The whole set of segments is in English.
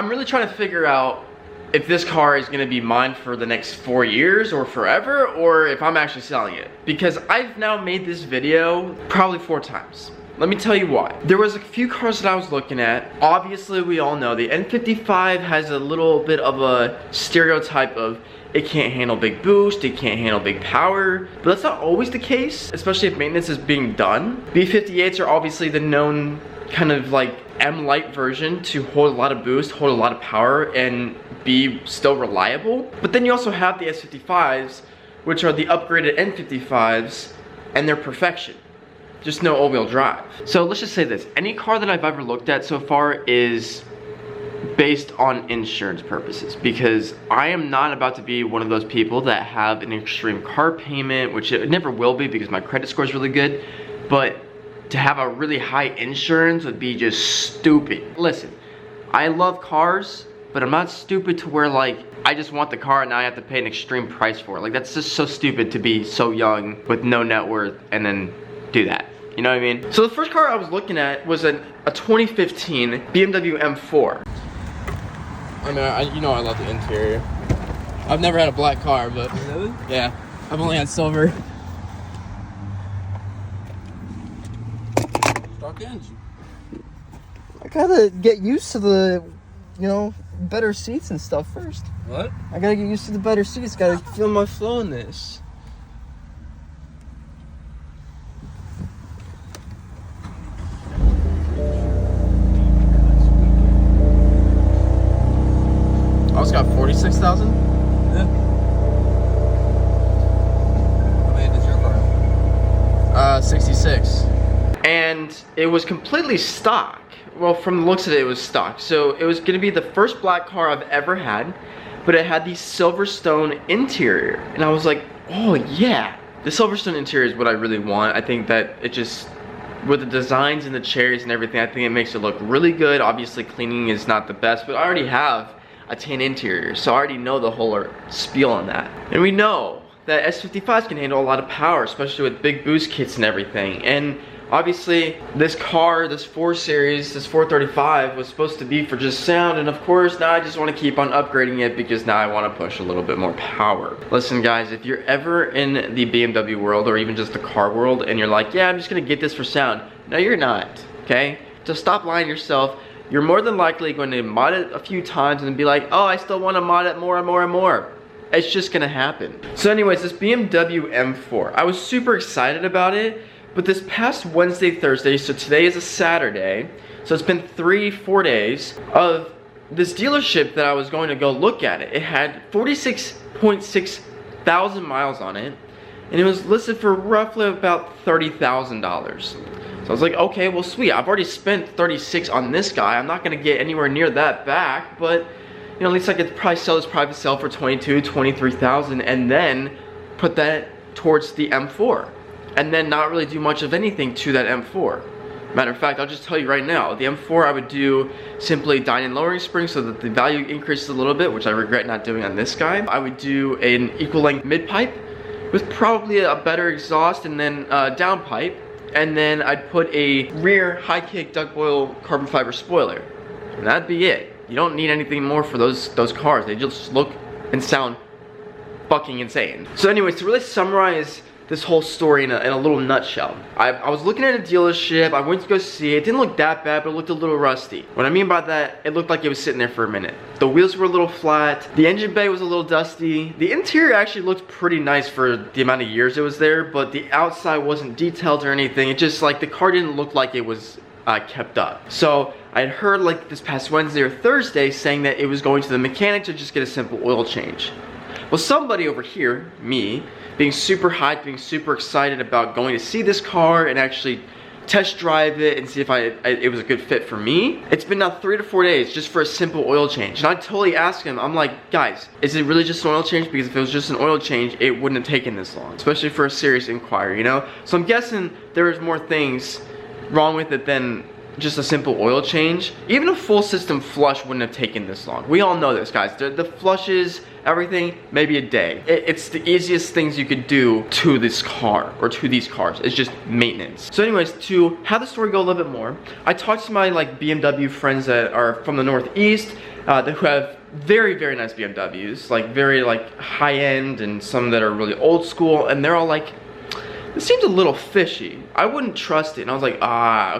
I'm really trying to figure out if this car is gonna be mine for the next 4 years or forever, or if I'm actually selling it. Because I've now made this video probably 4 times. Let me tell you why. There was a few cars that I was looking at. Obviously, we all know the N55 has a little bit of a stereotype of it can't handle big boost, it can't handle big power, but that's not always the case, especially if maintenance is being done. B58s are obviously the known kind of like M-Lite version to hold a lot of boost, hold a lot of power, and be still reliable. But then you also have the S55s, which are the upgraded N55s, and they're perfection. Just no all-wheel drive. So let's just say this, any car that I've ever looked at so far is based on insurance purposes, because I am not about to be one of those people that have an extreme car payment, which it never will be because my credit score is really good, but to have a really high insurance would be just stupid. Listen, I love cars, but I'm not stupid to where like I just want the car and now I have to pay an extreme price for it. Like that's just so stupid to be so young with no net worth and then do that. You know what I mean? So the first car I was looking at was a 2015 BMW M4. I mean, you know I love the interior. I've never had a black car, but really? Yeah, I've only had silver. Stock engine. I gotta get used to the, you know, better seats and stuff first. What? I gotta get used to the better seats. Gotta feel my flow in this. I also got 46,000. Yeah. How many does your car? 66. And it was completely stock. Well, from the looks of it, it was stock. So it was gonna be the first black car I've ever had, but it had the Silverstone interior. And I was like, oh yeah. The Silverstone interior is what I really want. I think that it just, with the designs and the cherries and everything, I think it makes it look really good. Obviously cleaning is not the best, but I already have a tan interior, so I already know the whole spiel on that. And we know that S55s can handle a lot of power, especially with big boost kits and everything. And obviously, this car, this 4 Series, this 435 was supposed to be for just sound, and of course, now I just want to keep on upgrading it because now I want to push a little bit more power. Listen guys, if you're ever in the BMW world, or even just the car world, and you're like, yeah, I'm just gonna get this for sound. No, you're not, okay? Just stop lying to yourself. You're more than likely going to mod it a few times and be like, oh, I still want to mod it more and more and more. It's just gonna happen. So anyways, this BMW M4, I was super excited about it, but this past Wednesday, Thursday, so today is a Saturday, so it's been 3-4 days of this dealership that I was going to go look at it. It had 46.6 thousand miles on it, and it was listed for roughly about $30,000. So I was like, okay, well sweet, I've already spent 36 on this guy. I'm not gonna get anywhere near that back, but you know, at least I could probably sell this private sale for 22, 23,000 and then put that towards the M4. And then not really do much of anything to that M4. Matter of fact, I'll just tell you right now, the M4 I would do simply dyno lowering springs so that the value increases a little bit, which I regret not doing on this guy. I would do an equal length mid pipe with probably a better exhaust and then down pipe. And then I'd put a rear high kick duck boil carbon fiber spoiler. And that'd be it. You don't need anything more for those cars. They just look and sound fucking insane. So anyways, to really summarize this whole story in a little nutshell. I was looking at a dealership, I went to go see it. It didn't look that bad, but it looked a little rusty. What I mean by that, it looked like it was sitting there for a minute. The wheels were a little flat, the engine bay was a little dusty. The interior actually looked pretty nice for the amount of years it was there, but the outside wasn't detailed or anything. It just like, the car didn't look like it was kept up. So I had heard like this past Wednesday or Thursday saying that it was going to the mechanic to just get a simple oil change. Well, somebody over here, me, being super hyped, being super excited about going to see this car and actually test drive it and see if it was a good fit for me. It's been now 3 to 4 days just for a simple oil change. And I totally asked him, I'm like, guys, is it really just an oil change? Because if it was just an oil change, it wouldn't have taken this long, especially for a serious inquiry, you know? So I'm guessing there was more things wrong with it than just a simple oil change, even a full system flush wouldn't have taken this long. We all know this, guys. The flushes, everything, maybe a day. It's the easiest things you could do to this car, or to these cars. It's just maintenance. So anyways, to have the story go a little bit more, I talked to my like BMW friends that are from the Northeast, who have very, very nice BMWs, like very like high end, and some that are really old school, and they're all like, this seems a little fishy. I wouldn't trust it. And I was like,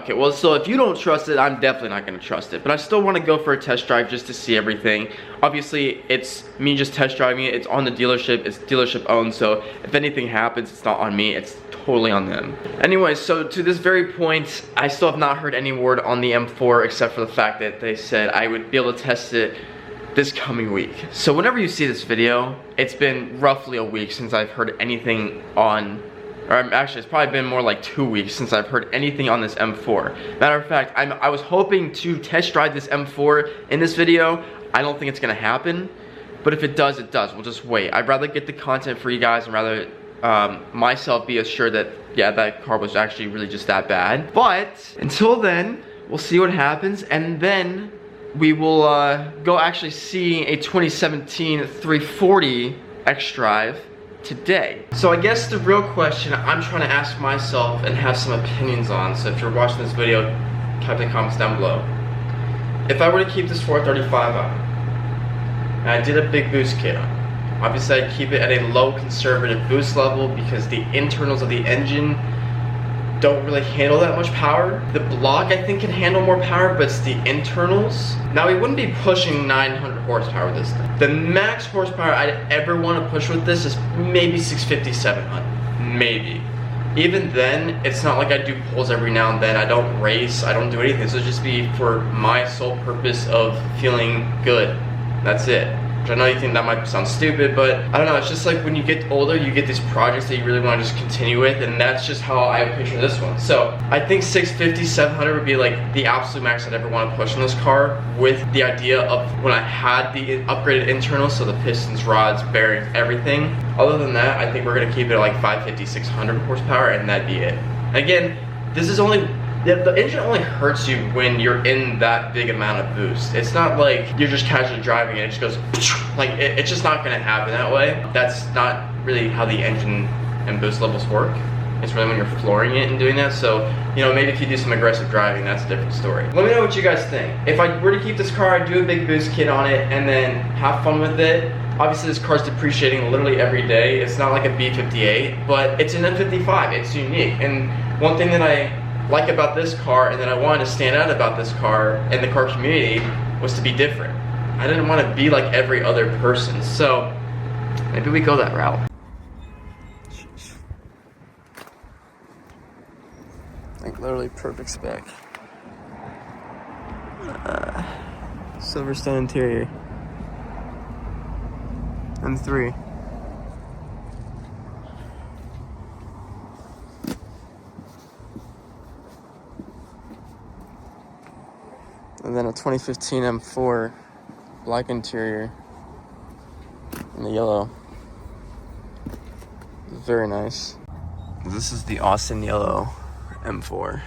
okay, well, so if you don't trust it, I'm definitely not gonna trust it. But I still wanna go for a test drive just to see everything. Obviously, it's me just test driving it. It's on the dealership, it's dealership owned. So if anything happens, it's not on me, it's totally on them. Anyways, so to this very point, I still have not heard any word on the M4 except for the fact that they said I would be able to test it this coming week. So whenever you see this video, it's been roughly a week since I've heard anything on, or actually it's probably been more like 2 weeks since I've heard anything on this M4. Matter of fact, I was hoping to test drive this M4 in this video. I don't think it's gonna happen, but if it does, it does. We'll just wait. I'd rather get the content for you guys and rather myself be assured that, yeah, that car was actually really just that bad. But until then, we'll see what happens, and then we will go actually see a 2017 340 xDrive today. So I guess the real question I'm trying to ask myself and have some opinions on, so if you're watching this video, type in the comments down below. If I were to keep this 435 on, and I did a big boost kit on, obviously I'd keep it at a low conservative boost level because the internals of the engine don't really handle that much power. The block I think can handle more power, but it's the internals. Now we wouldn't be pushing 900 horsepower with this thing. The max horsepower I'd ever want to push with this is maybe 650, 700, maybe. Even then, it's not like I do pulls every now and then. I don't race, I don't do anything. This would just be for my sole purpose of feeling good. That's it. Which I know you think that might sound stupid, but I don't know, it's just like when you get older, you get these projects that you really want to just continue with, and that's just how I picture this one. So I think 650, 700 would be like the absolute max I'd ever want to push in this car, with the idea of when I had the upgraded internals, so the pistons, rods, bearings, everything. Other than that, I think we're going to keep it at like 550, 600 horsepower, and that'd be it. Again, this is only, the engine only hurts you when you're in that big amount of boost. It's not like you're just casually driving and it just goes, like, it's just not gonna happen that way. That's not really how the engine and boost levels work. It's really when you're flooring it and doing that. So, you know, maybe if you do some aggressive driving, that's a different story. Let me know what you guys think. If I were to keep this car, I'd do a big boost kit on it and then have fun with it. Obviously this car's depreciating literally every day. It's not like a B58, but it's an M55, it's unique. And one thing that I like about this car and that I wanted to stand out about this car in the car community was to be different. I didn't want to be like every other person, so maybe we go that route. Like literally perfect spec. Silverstone interior. M3. And then a 2015 M4 black interior in the yellow. Very nice. This is the Austin yellow M4.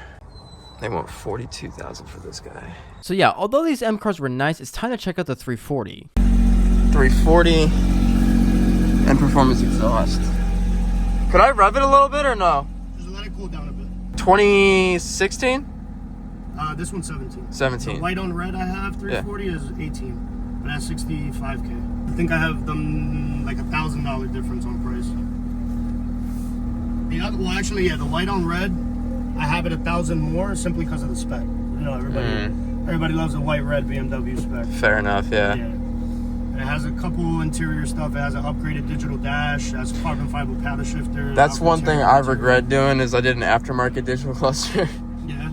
They want $42,000 for this guy. So yeah, although these M cars were nice, it's time to check out the 340. 340 and performance exhaust. Could I rev it a little bit or no? Just let it cool down a bit. 2016? This one's 17. 17. The white on red I have, 340 is 18. But that's 65K. I think I have them like $1,000 difference on price. The other, well, actually, yeah, the white on red, I have it 1,000 more simply because of the spec. You know, everybody loves the white red BMW spec. Fair enough, yeah. And it has a couple interior stuff. It has an upgraded digital dash. It has carbon fiber paddle shifter. That's one thing I regret doing is I did an aftermarket digital cluster. Yeah.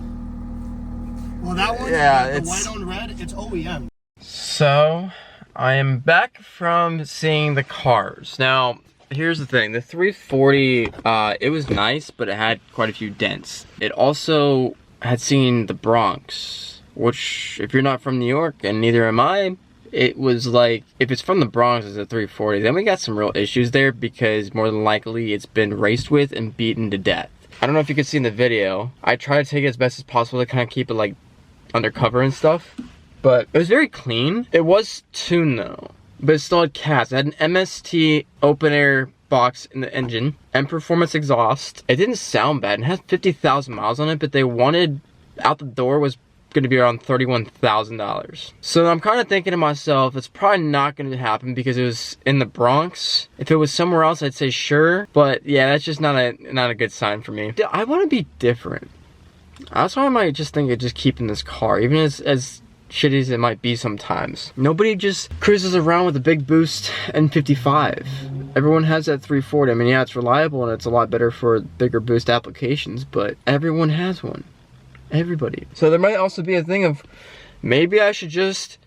Well, that one, yeah, the white on red, it's OEM. So, I am back from seeing the cars. Now, here's the thing. The 340, it was nice, but it had quite a few dents. It also had seen the Bronx, which, if you're not from New York, and neither am I, it was like, if it's from the Bronx, it's a 340, then we got some real issues there because more than likely it's been raced with and beaten to death. I don't know if you can see in the video. I try to take it as best as possible to kind of keep it like undercover and stuff. But it was very clean. It was tuned though, but it still had cats. It had an MST open air box in the engine and performance exhaust. It didn't sound bad. It had 50,000 miles on it, but they wanted out the door was going to be around $31,000. So I'm kind of thinking to myself, it's probably not going to happen because it was in the Bronx. If it was somewhere else, I'd say sure. But yeah, that's just not a good sign for me. I want to be different. That's why I might just think of just keeping this car, even as shitty as it might be sometimes. Nobody just cruises around with a big boost N55. Everyone has that 340. I mean, yeah, it's reliable and it's a lot better for bigger boost applications, but everyone has one. Everybody. So there might also be a thing of maybe I should just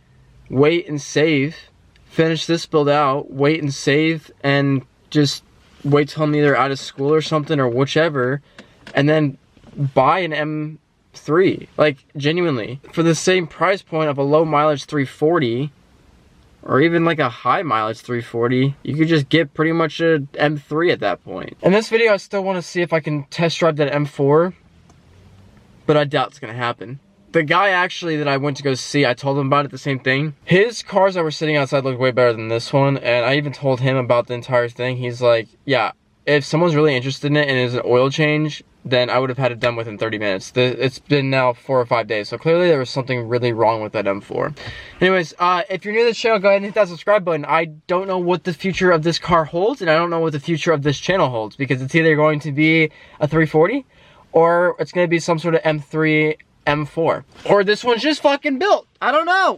wait and save, finish this build out, wait and save, and just wait till I'm either out of school or something or whichever, and then buy an M3. Like, genuinely. For the same price point of a low mileage 340, or even like a high mileage 340, you could just get pretty much a M3 at that point. In this video, I still want to see if I can test drive that M4. But I doubt it's gonna happen. The guy actually that I went to go see, I told him about it, the same thing. His cars that were sitting outside looked way better than this one, and I even told him about the entire thing. He's like, yeah, if someone's really interested in it and it's an oil change, then I would have had it done within 30 minutes. It's been now 4 or 5 days, so clearly there was something really wrong with that M4. Anyways, if you're new to the channel, go ahead and hit that subscribe button. I don't know what the future of this car holds, and I don't know what the future of this channel holds, because it's either going to be a 340, or it's going to be some sort of M3, M4. Or this one's just fucking built. I don't know.